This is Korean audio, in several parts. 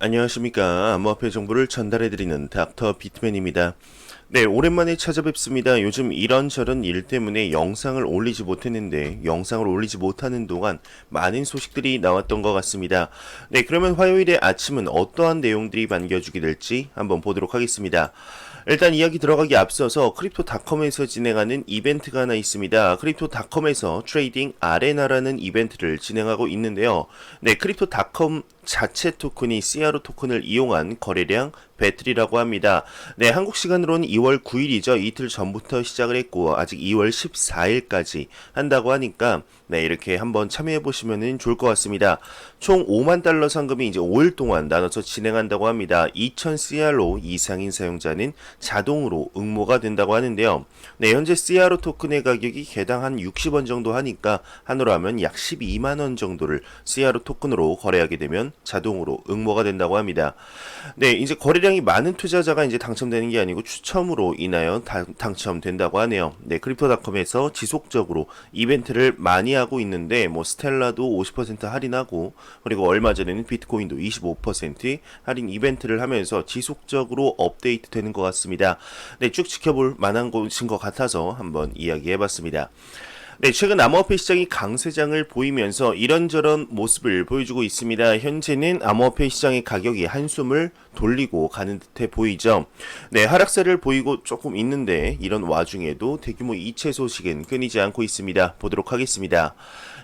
안녕하십니까. 암호화폐 정보를 전달해드리는 닥터 비트맨입니다. 네, 오랜만에 찾아뵙습니다. 요즘 이런저런 일 때문에 영상을 올리지 못했는데 영상을 올리지 못하는 동안 많은 소식들이 나왔던 것 같습니다. 네, 그러면 화요일의 아침은 어떠한 내용들이 반겨주게 될지 한번 보도록 하겠습니다. 일단 이야기 들어가기 앞서서 크립토닷컴에서 진행하는 이벤트가 하나 있습니다. 크립토닷컴에서 트레이딩 아레나라는 이벤트를 진행하고 있는데요. 네, 크립토닷컴 자체 토큰이 CRO 토큰을 이용한 거래량 배틀이라고 합니다. 네, 한국 시간으로는 2월 9일이죠. 이틀 전부터 시작을 했고 아직 2월 14일까지 한다고 하니까 네, 이렇게 한번 참여해 보시면 좋을 것 같습니다. 총 5만 달러 상금이 이제 5일 동안 나눠서 진행한다고 합니다. 2000 CRO 이상인 사용자는 자동으로 응모가 된다고 하는데요. 네, 현재 CRO 토큰의 가격이 개당 한 60원 정도 하니까 한으로 하면 약 12만 원 정도를 CRO 토큰으로 거래하게 되면 자동으로 응모가 된다고 합니다. 네, 이제 거래량이 많은 투자자가 이제 당첨되는 게 아니고 추첨으로 인하여 당첨된다고 하네요. 네, 크립토닷컴에서 지속적으로 이벤트를 많이 하고 있는데 뭐 스텔라도 50% 할인하고 그리고 얼마 전에는 비트코인도 25% 할인 이벤트를 하면서 지속적으로 업데이트 되는 것 같습니다. 네, 쭉 지켜볼 만한 곳인 것 같아서 한번 이야기해봤습니다. 네, 최근 암호화폐 시장이 강세장을 보이면서 이런저런 모습을 보여주고 있습니다. 현재는 암호화폐 시장의 가격이 한숨을 돌리고 가는 듯해 보이죠. 네, 하락세를 보이고 조금 있는데 이런 와중에도 대규모 이체 소식은 끊이지 않고 있습니다. 보도록 하겠습니다.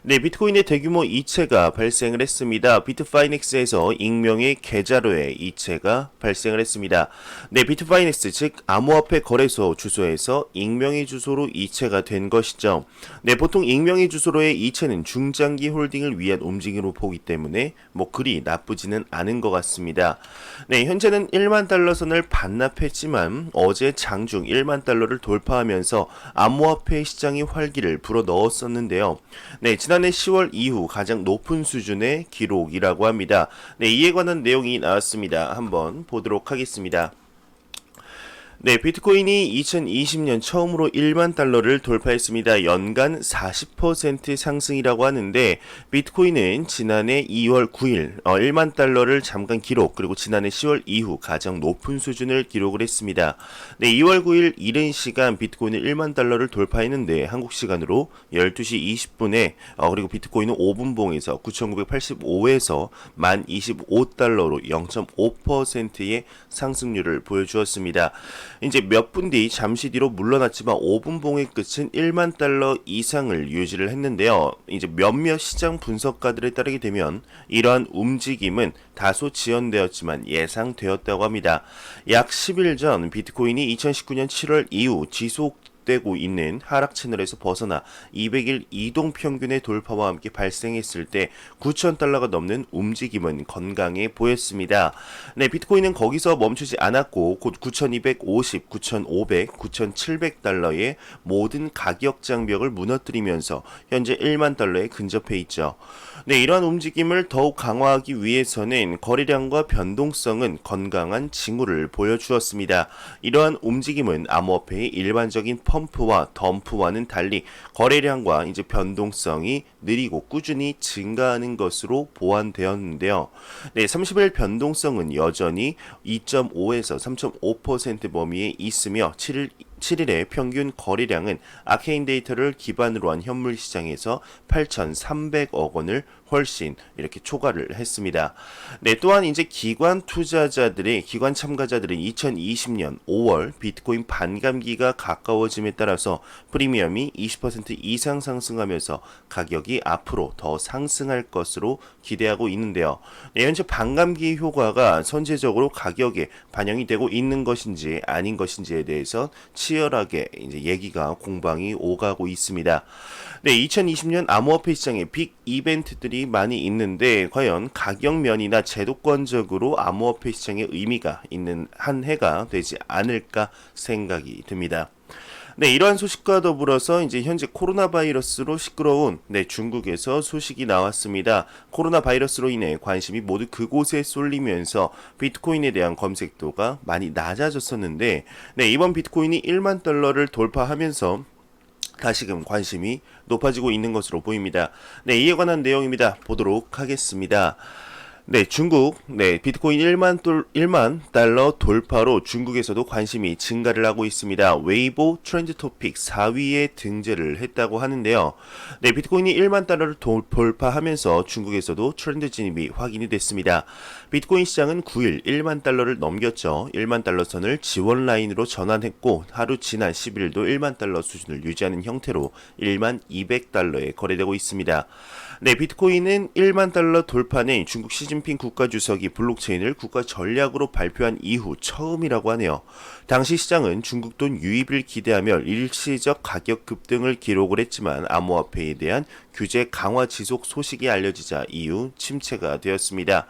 네, 비트코인의 대규모 이체가 발생을 했습니다. 비트파이넥스에서 익명의 계좌로의 이체가 발생을 했습니다. 네, 비트파이넥스 즉 암호화폐 거래소 주소에서 익명의 주소로 이체가 된 것이죠. 네, 보통 익명의 주소로의 이체는 중장기 홀딩을 위한 움직임으로 보기 때문에 뭐 그리 나쁘지는 않은 것 같습니다. 네, 현재는 1만 달러 선을 반납했지만 어제 장중 1만 달러를 돌파하면서 암호화폐 시장의 활기를 불어넣었었는데요. 네, 지난해 10월 이후 가장 높은 수준의 기록이라고 합니다. 네, 이에 관한 내용이 나왔습니다. 한번 보도록 하겠습니다. 네, 비트코인이 2020년 처음으로 1만 달러를 돌파했습니다. 연간 40% 상승이라고 하는데 비트코인은 지난해 2월 9일 1만 달러를 잠깐 기록 그리고 지난해 10월 이후 가장 높은 수준을 기록을 했습니다. 네, 2월 9일 이른 시간 비트코인은 1만 달러를 돌파했는데 한국 시간으로 12시 20분에 그리고 비트코인은 5분봉에서 9,985에서 1025달러로 0.5%의 상승률을 보여주었습니다. 이제 몇 분 뒤 잠시 뒤로 물러났지만 5분 봉의 끝은 1만 달러 이상을 유지를 했는데요. 이제 몇몇 시장 분석가들에 따르게 되면 이러한 움직임은 다소 지연되었지만 예상되었다고 합니다. 약 10일 전 비트코인이 2019년 7월 이후 되고 있는 하락 채널에서 벗어나 200일 이동 평균의 돌파와 함께 발생했을 때 9,000달러가 넘는 움직임은 건강해 보였습니다. 네, 비트코인은 거기서 멈추지 않았고 곧 9,250, 9,500, 9,700달러의 모든 가격 장벽을 무너뜨리면서 현재 1만 달러에 근접해 있죠. 네, 이러한 움직임을 더욱 강화하기 위해서는 거래량과 변동성은 건강한 징후를 보여주었습니다. 이러한 움직임은 암호화폐의 일반적인 펌프와 덤프와는 달리 거래량과 이제 변동성이 느리고 꾸준히 증가하는 것으로 보완되었는데요. 네, 30일 변동성은 여전히 2.5에서 3.5% 범위에 있으며 7일의 평균 거래량은 아케인 데이터를 기반으로 한 현물 시장에서 8,300억 원을 훨씬 이렇게 초과를 했습니다. 네, 또한 이제 기관 참가자들은 2020년 5월 비트코인 반감기가 가까워짐에 따라서 프리미엄이 20% 이상 상승하면서 가격이 앞으로 더 상승할 것으로 기대하고 있는데요. 네, 현재 반감기 효과가 선제적으로 가격에 반영이 되고 있는 것인지 아닌 것인지에 대해서 치열하게 이제 얘기가 공방이 오가고 있습니다. 네, 2020년 암호화폐 시장에 빅 이벤트들이 많이 있는데 과연 가격면이나 제도권적으로 암호화폐 시장에 의미가 있는 한 해가 되지 않을까 생각이 듭니다. 네, 이러한 소식과 더불어서 이제 현재 코로나 바이러스로 시끄러운 중국에서 소식이 나왔습니다. 코로나 바이러스로 인해 관심이 모두 그곳에 쏠리면서 비트코인에 대한 검색도가 많이 낮아졌었는데 이번 비트코인이 1만 달러를 돌파하면서 다시금 관심이 높아지고 있는 것으로 보입니다. 네, 이에 관한 내용입니다. 보도록 하겠습니다. 네, 중국, 비트코인 1만 달러 돌파로 중국에서도 관심이 증가를 하고 있습니다. 웨이보 트렌드 토픽 4위에 등재를 했다고 하는데요. 네, 비트코인이 1만 달러를 돌파하면서 중국에서도 트렌드 진입이 확인이 됐습니다. 비트코인 시장은 9일 1만 달러를 넘겼죠. 1만 달러 선을 지원 라인으로 전환했고 하루 지난 11일도 1만 달러 수준을 유지하는 형태로 1만 200달러에 거래되고 있습니다. 네, 비트코인은 1만 달러 돌파는 중국 시진핑 국가주석이 블록체인을 국가 전략으로 발표한 이후 처음이라고 하네요. 당시 시장은 중국 돈 유입을 기대하며 일시적 가격 급등을 기록을 했지만 암호화폐에 대한 규제 강화 지속 소식이 알려지자 이후 침체가 되었습니다.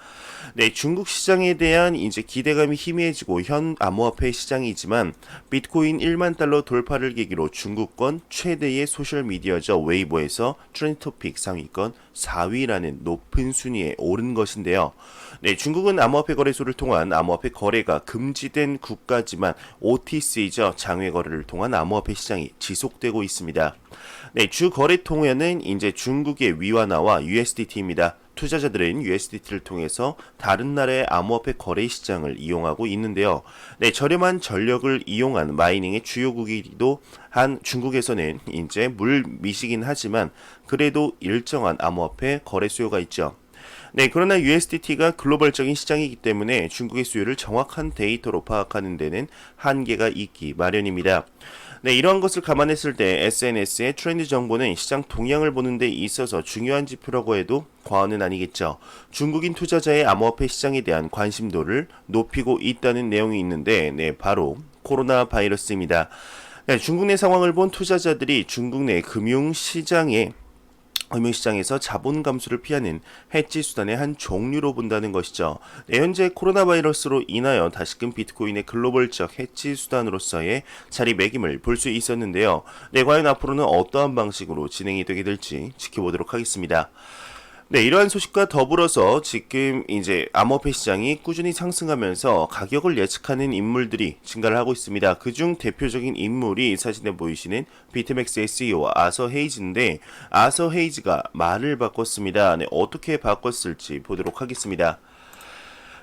네, 중국 시장에 대한 이제 기대감이 희미해지고 현 암호화폐 시장이지만 비트코인 1만 달러 돌파를 계기로 중국권 최대의 소셜 미디어죠. 웨이보에서 트렌드 토픽 상위권 4위라는 높은 순위에 오른 것인데요. 네, 중국은 암호화폐 거래소를 통한 암호화폐 거래가 금지된 국가지만 OTC죠. 장외 거래를 통한 암호화폐 시장이 지속되고 있습니다. 네, 주 거래 통화는 이제 중국의 위안화와 USDT입니다. 투자자들은 USDT를 통해서 다른 나라의 암호화폐 거래 시장을 이용하고 있는데요. 네, 저렴한 전력을 이용한 마이닝의 주요국이기도 한 중국에서는 이제 물미시긴 하지만 그래도 일정한 암호화폐 거래 수요가 있죠. 네, 그러나 USDT가 글로벌적인 시장이기 때문에 중국의 수요를 정확한 데이터로 파악하는 데는 한계가 있기 마련입니다. 네, 이러한 것을 감안했을 때 SNS의 트렌드 정보는 시장 동향을 보는 데 있어서 중요한 지표라고 해도 과언은 아니겠죠. 중국인 투자자의 암호화폐 시장에 대한 관심도를 높이고 있다는 내용이 있는데, 네, 바로 코로나 바이러스입니다. 네, 중국 내 상황을 본 투자자들이 중국 내 금융시장에서 자본 감소를 피하는 해지 수단의 한 종류로 본다는 것이죠. 네, 현재 코로나 바이러스로 인하여 다시금 비트코인의 글로벌적 해지 수단으로서의 자리매김을 볼 수 있었는데요. 네, 과연 앞으로는 어떠한 방식으로 진행이 되게 될지 지켜보도록 하겠습니다. 네, 이러한 소식과 더불어서 지금 이제 암호화폐 시장이 꾸준히 상승하면서 가격을 예측하는 인물들이 증가를 하고 있습니다. 그중 대표적인 인물이 사진에 보이시는 비트맥스의 CEO 아서 헤이즈인데 아서 헤이즈가 말을 바꿨습니다. 네, 어떻게 바꿨을지 보도록 하겠습니다.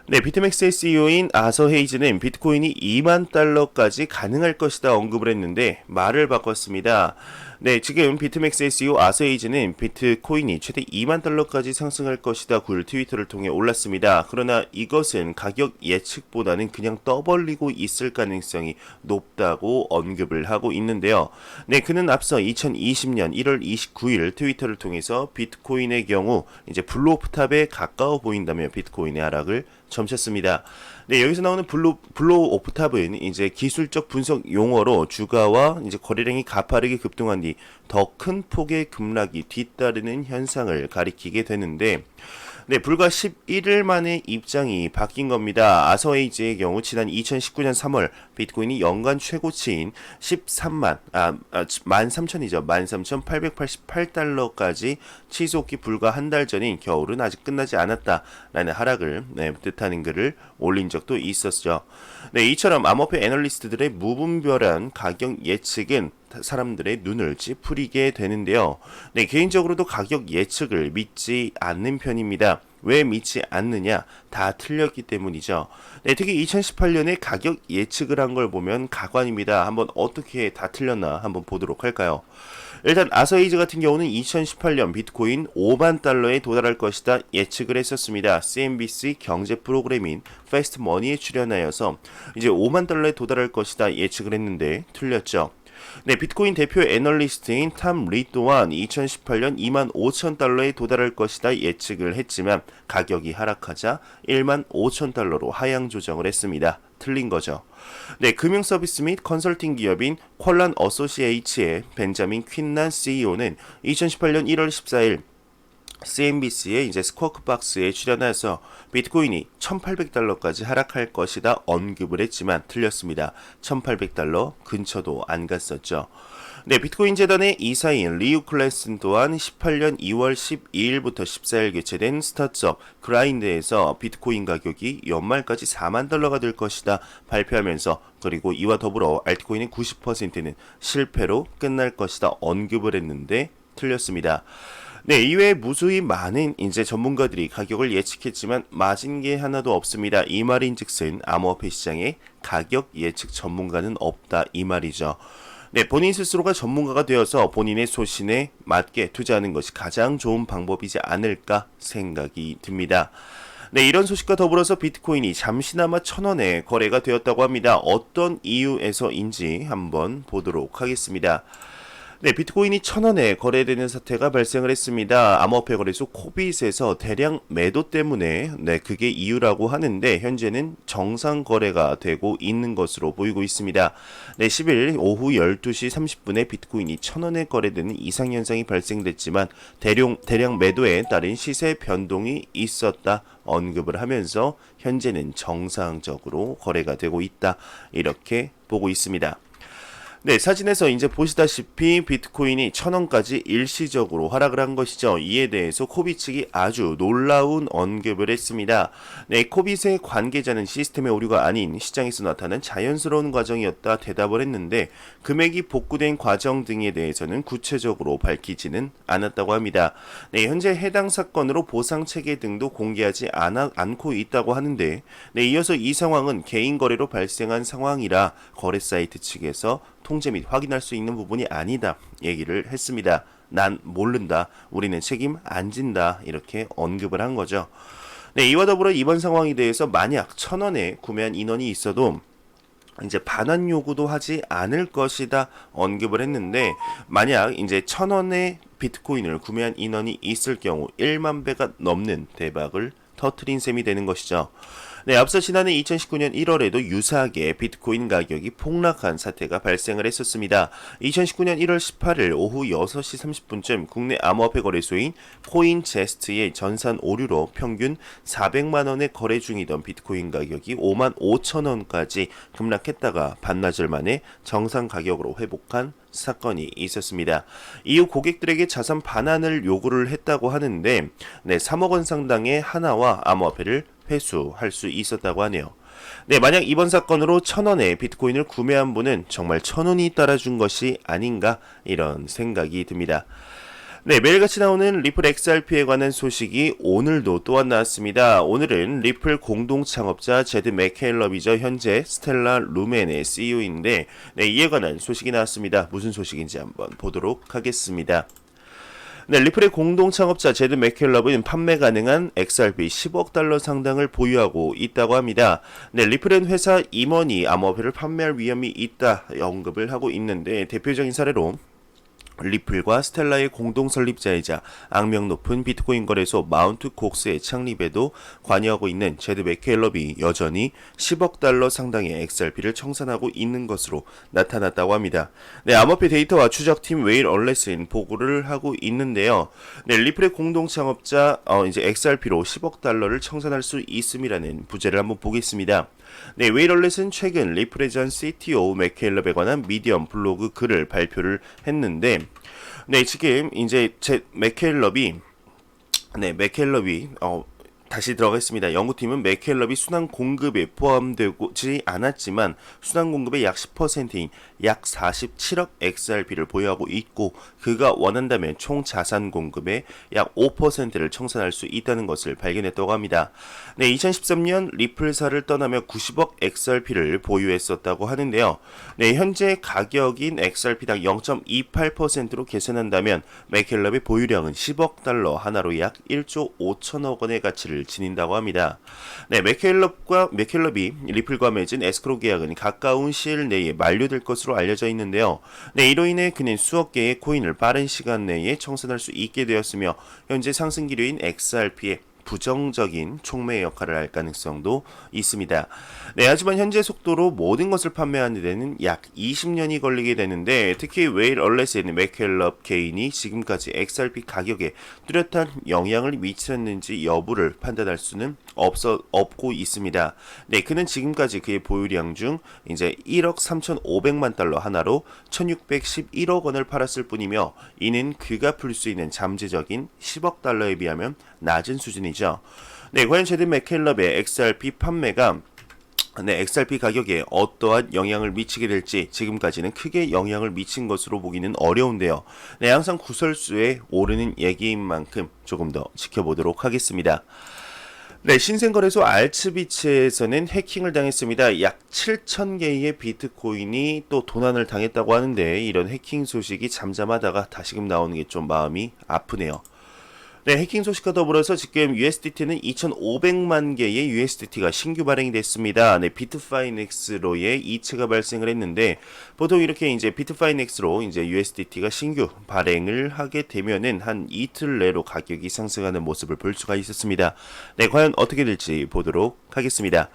네, 비트맥스의 CEO인 아서 헤이즈는 비트코인이 2만 달러까지 가능할 것이다 언급을 했는데 말을 바꿨습니다. 네, 지금 비트맥스의 CEO 아서 헤이즈는 비트코인이 최대 2만 달러까지 상승할 것이다 9일 트위터를 통해 올랐습니다. 그러나 이것은 가격 예측보다는 그냥 떠벌리고 있을 가능성이 높다고 언급을 하고 있는데요. 네, 그는 앞서 2020년 1월 29일 트위터를 통해서 비트코인의 경우 이제 블루오프탑에 가까워 보인다며 비트코인의 하락을 점쳤습니다. 네, 여기서 나오는 블루오프탑은 이제 기술적 분석 용어로 주가와 이제 거래량이 가파르게 급등한 뒤 더 큰 폭의 급락이 뒤따르는 현상을 가리키게 되는데, 네, 불과 11일 만에 입장이 바뀐 겁니다. 아서헤이즈의 경우 지난 2019년 3월 비트코인이 연간 최고치인 13,000이죠. 13,888달러까지 치솟기 불과 한 달 전인 겨울은 아직 끝나지 않았다라는 하락을 뜻하는 글을 올린 적도 있었죠. 네, 이처럼 암호화폐 애널리스트들의 무분별한 가격 예측은 사람들의 눈을 찌푸리게 되는데요. 네, 개인적으로도 가격 예측을 믿지 않는 편입니다. 왜 믿지 않느냐? 다 틀렸기 때문이죠. 네, 특히 2018년에 가격 예측을 한 걸 보면 가관입니다. 한번 어떻게 다 틀렸나 한번 보도록 할까요? 일단 아서헤이즈 같은 경우는 2018년 비트코인 5만 달러에 도달할 것이다 예측을 했었습니다. CNBC 경제 프로그램인 패스트머니에 출연하여서 이제 5만 달러에 도달할 것이다 예측을 했는데 틀렸죠. 네, 비트코인 대표 애널리스트인 탐 리 또한 2018년 2만 5천 달러에 도달할 것이다 예측을 했지만 가격이 하락하자 1만 5천 달러로 하향 조정을 했습니다. 틀린 거죠. 네, 금융 서비스 및 컨설팅 기업인 퀄란 어소시에이츠의 벤자민 퀸난 CEO는 2018년 1월 14일 CNBC의 이제 스쿼크박스에 출연해서 비트코인이 1,800달러까지 하락할 것이다 언급을 했지만 틀렸습니다. 1,800달러 근처도 안 갔었죠. 네, 비트코인 재단의 이사인 리우 클래슨 또한 18년 2월 12일부터 14일 개최된 스타트업 그라인드에서 비트코인 가격이 연말까지 4만 달러가 될 것이다 발표하면서 그리고 이와 더불어 알트코인의 90%는 실패로 끝날 것이다 언급을 했는데 틀렸습니다. 네, 이외에 무수히 많은 이제 전문가들이 가격을 예측했지만 맞은 게 하나도 없습니다. 이 말인즉슨 암호화폐 시장에 가격 예측 전문가는 없다 이 말이죠. 네, 본인 스스로가 전문가가 되어서 본인의 소신에 맞게 투자하는 것이 가장 좋은 방법이지 않을까 생각이 듭니다. 네, 이런 소식과 더불어서 비트코인이 잠시나마 1,000원에 거래가 되었다고 합니다. 어떤 이유에서인지 한번 보도록 하겠습니다. 네, 비트코인이 1,000원에 거래되는 사태가 발생을 했습니다. 암호화폐 거래소 코빗에서 대량 매도 때문에 그게 이유라고 하는데 현재는 정상 거래가 되고 있는 것으로 보이고 있습니다. 네, 10일 오후 12시 30분에 비트코인이 1,000원에 거래되는 이상현상이 발생됐지만 대량 매도에 따른 시세 변동이 있었다 언급을 하면서 현재는 정상적으로 거래가 되고 있다 이렇게 보고 있습니다. 네, 사진에서 이제 보시다시피 비트코인이 1,000원까지 일시적으로 하락을 한 것이죠. 이에 대해서 코빗 측이 아주 놀라운 언급을 했습니다. 네, 코빗의 관계자는 시스템의 오류가 아닌 시장에서 나타난 자연스러운 과정이었다 대답을 했는데 금액이 복구된 과정 등에 대해서는 구체적으로 밝히지는 않았다고 합니다. 네, 현재 해당 사건으로 보상 체계 등도 공개하지 않고 있다고 하는데 네, 이어서 이 상황은 개인 거래로 발생한 상황이라 거래 사이트 측에서 통제 및 확인할 수 있는 부분이 아니다 얘기를 했습니다. 난 모른다. 우리는 책임 안 진다. 이렇게 언급을 한 거죠. 네, 이와 더불어 이번 상황에 대해서 만약 1,000원에 구매한 인원이 있어도 이제 반환 요구도 하지 않을 것이다 언급을 했는데 만약 이제 1,000원에 비트코인을 구매한 인원이 있을 경우 1만 배가 넘는 대박을 터트린 셈이 되는 것이죠. 네, 앞서 지난해 2019년 1월에도 유사하게 비트코인 가격이 폭락한 사태가 발생을 했었습니다. 2019년 1월 18일 오후 6시 30분쯤 국내 암호화폐 거래소인 코인제스트의 전산 오류로 평균 400만원에 거래 중이던 비트코인 가격이 5만 5천원까지 급락했다가 반나절 만에 정상 가격으로 회복한 사건이 있었습니다. 이후 고객들에게 자산 반환을 요구를 했다고 하는데 3억 원 상당의 하나와 암호화폐를 회수할 수 있었다고 하네요. 네, 만약 이번 사건으로 1,000원에 비트코인을 구매한 분은 정말 1,000원이 따라준 것이 아닌가 이런 생각이 듭니다. 네, 매일같이 나오는 리플 XRP에 관한 소식이 오늘도 또한 나왔습니다. 오늘은 리플 공동 창업자 제드 맥켈럽이죠. 현재 스텔라 루멘의 CEO인데 이에 관한 소식이 나왔습니다. 무슨 소식인지 한번 보도록 하겠습니다. 네, 리플의 공동 창업자 제드 맥켈럽은 판매 가능한 XRP 10억 달러 상당을 보유하고 있다고 합니다. 네, 리플은 회사 임원이 암호화폐를 판매할 위험이 있다 언급을 하고 있는데 대표적인 사례로 리플과 스텔라의 공동 설립자이자 악명 높은 비트코인 거래소 마운트 곡스의 창립에도 관여하고 있는 제드 맥켈럽이 여전히 10억 달러 상당의 XRP를 청산하고 있는 것으로 나타났다고 합니다. 네, 암호화폐 데이터와 추적팀 웨일 얼렛은 보고를 하고 있는데요. 네, 리플의 공동 창업자 이제 XRP로 10억 달러를 청산할 수 있음이라는 부제를 한번 보겠습니다. 네, 웨일 얼렛은 최근 리플의 전 CTO 맥켈럽에 관한 미디엄 블로그 글을 발표를 했는데 네, 지금 이제 맥켈럽이 다시 들어가겠습니다. 연구팀은 맥켈럽이 순환 공급에 포함되지 않았지만 순환 공급의 약 10%인 약 47억 XRP를 보유하고 있고 그가 원한다면 총 자산 공급의 약 5%를 청산할 수 있다는 것을 발견했다고 합니다. 네, 2013년 리플사를 떠나며 90억 XRP를 보유했었다고 하는데요. 네, 현재 가격인 XRP당 0.28%로 계산한다면 맥켈럽의 보유량은 10억 달러 하나로 약 1조 5천억 원의 가치를 지닌다고 합니다. 네, 맥켈럽이 리플과 맺은 에스크로 계약은 가까운 시일 내에 만료될 것으로 알려져 있는데요. 네, 이로 인해 그는 수억 개의 코인을 빠른 시간 내에 청산할 수 있게 되었으며 현재 상승 기류인 XRP의 부정적인 촉매 역할을 할 가능성도 있습니다. 네, 하지만 현재 속도로 모든 것을 판매하는 데는 약 20년이 걸리게 되는데 특히 웨일 얼렛에는 맥켈럽 개인이 지금까지 XRP 가격에 뚜렷한 영향을 미쳤는지 여부를 판단할 수는 없고 있습니다. 네, 그는 지금까지 그의 보유량 중 이제 1억 3,500만 달러 하나로 1,611억 원을 팔았을 뿐이며 이는 그가 풀 수 있는 잠재적인 10억 달러에 비하면 낮은 수준이죠. 네, 과연 제드 맥켈럽의 XRP 판매가 네, XRP 가격에 어떠한 영향을 미치게 될지 지금까지는 크게 영향을 미친 것으로 보기는 어려운데요. 네, 항상 구설수에 오르는 얘기인 만큼 조금 더 지켜보도록 하겠습니다. 네, 신생거래소 알츠비츠에서는 해킹을 당했습니다. 약 7,000개의 비트코인이 또 도난을 당했다고 하는데 이런 해킹 소식이 잠잠하다가 다시금 나오는 게 좀 마음이 아프네요. 네, 해킹 소식과 더불어서 지금 USDT는 2,500만 개의 USDT가 신규 발행이 됐습니다. 네, 비트파이넥스로의 이체가 발생을 했는데 보통 이렇게 이제 비트파이넥스로 이제 USDT가 신규 발행을 하게 되면은 한 이틀 내로 가격이 상승하는 모습을 볼 수가 있었습니다. 네, 과연 어떻게 될지 보도록 하겠습니다.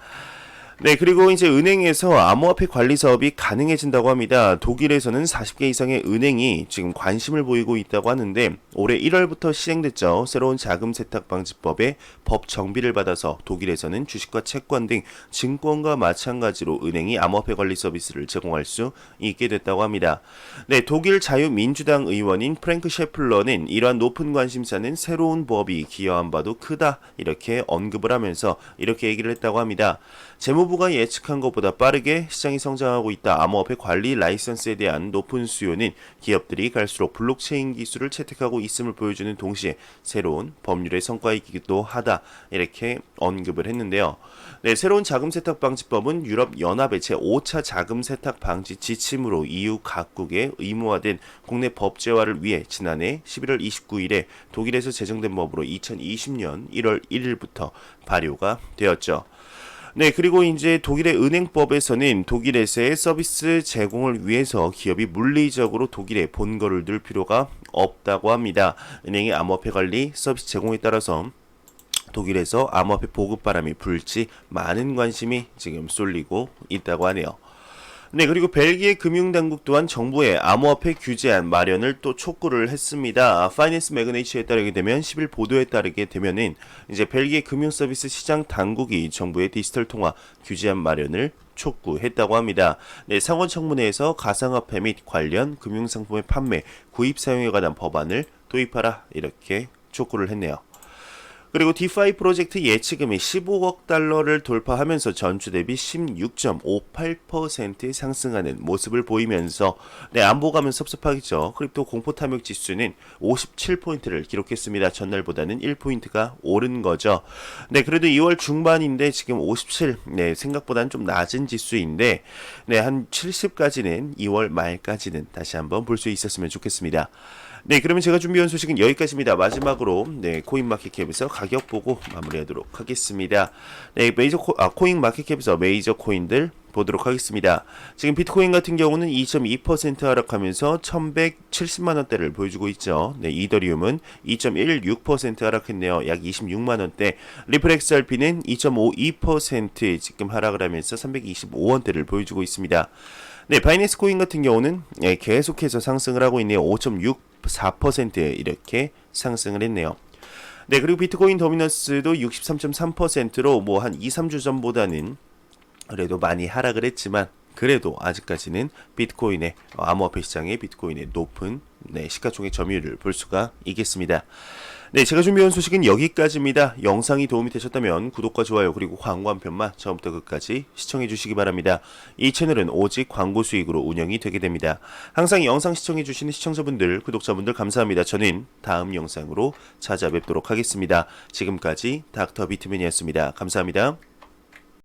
네, 그리고 이제 은행에서 암호화폐 관리 사업이 가능해진다고 합니다. 독일에서는 40개 이상의 은행이 지금 관심을 보이고 있다고 하는데 올해 1월부터 시행됐죠. 새로운 자금 세탁 방지법의 법 정비를 받아서 독일에서는 주식과 채권 등 증권과 마찬가지로 은행이 암호화폐 관리 서비스를 제공할 수 있게 됐다고 합니다. 네, 독일 자유민주당 의원인 프랭크 셰플러는 이러한 높은 관심사는 새로운 법이 기여한 바도 크다 이렇게 언급을 하면서 이렇게 얘기를 했다고 합니다. 재무부가 예측한 것보다 빠르게 시장이 성장하고 있다. 암호화폐 관리 라이선스에 대한 높은 수요는 기업들이 갈수록 블록체인 기술을 채택하고 있음을 보여주는 동시에 새로운 법률의 성과이기도 하다. 이렇게 언급을 했는데요. 네, 새로운 자금세탁방지법은 유럽연합의 제5차 자금세탁방지 지침으로 EU 각국에 의무화된 국내 법제화를 위해 지난해 11월 29일에 독일에서 제정된 법으로 2020년 1월 1일부터 발효가 되었죠. 네, 그리고 이제 독일의 은행법에서는 독일에서의 서비스 제공을 위해서 기업이 물리적으로 독일에 본거를 둘 필요가 없다고 합니다. 은행의 암호화폐 관리 서비스 제공에 따라서 독일에서 암호화폐 보급 바람이 불지 많은 관심이 지금 쏠리고 있다고 하네요. 네, 그리고 벨기에 금융당국 또한 정부의 암호화폐 규제안 마련을 또 촉구를 했습니다. 파이낸스 매그네이츠에 따르게 되면 10일 보도에 따르게 되면은 이제 벨기에 금융서비스 시장 당국이 정부의 디지털 통화 규제안 마련을 촉구했다고 합니다. 네, 상원 청문회에서 가상화폐 및 관련 금융상품의 판매, 구입 사용에 관한 법안을 도입하라 이렇게 촉구를 했네요. 그리고 디파이 프로젝트 예치금이 15억 달러를 돌파하면서 전주 대비 16.58% 상승하는 모습을 보이면서 네, 안보가면 섭섭하겠죠. 크립토 공포 탐욕 지수는 57포인트를 기록했습니다. 전날보다는 1포인트가 오른 거죠. 네, 그래도 2월 중반인데 지금 57, 네, 생각보다는 좀 낮은 지수인데 네, 한 70까지는 2월 말까지는 다시 한번 볼 수 있었으면 좋겠습니다. 네, 그러면 제가 준비한 소식은 여기까지입니다. 마지막으로 네, 코인마켓캡에서 가격 보고 마무리하도록 하겠습니다. 네, 코인마켓캡에서 메이저 코인들 보도록 하겠습니다. 지금 비트코인 같은 경우는 2.2% 하락하면서 1170만원대를 보여주고 있죠. 네, 이더리움은 2.16% 하락했네요. 약 26만원대. 리플 XRP는 2.52% 지금 하락을 하면서 325원대를 보여주고 있습니다. 네, 바이낸스 코인 같은 경우는 계속해서 상승을 하고 있네요. 5.64% 이렇게 상승을 했네요. 네, 그리고 비트코인 도미넌스도 63.3%로 뭐 한 2, 3주 전보다는 그래도 많이 하락을 했지만 그래도 아직까지는 비트코인의 암호화폐 시장의 비트코인의 높은 시가총액 점유율을 볼 수가 있겠습니다. 네, 제가 준비한 소식은 여기까지입니다. 영상이 도움이 되셨다면 구독과 좋아요 그리고 광고 한 편만 처음부터 끝까지 시청해 주시기 바랍니다. 이 채널은 오직 광고 수익으로 운영이 되게 됩니다. 항상 영상 시청해 주시는 시청자분들, 구독자분들 감사합니다. 저는 다음 영상으로 찾아뵙도록 하겠습니다. 지금까지 닥터 비트맨이었습니다. 감사합니다.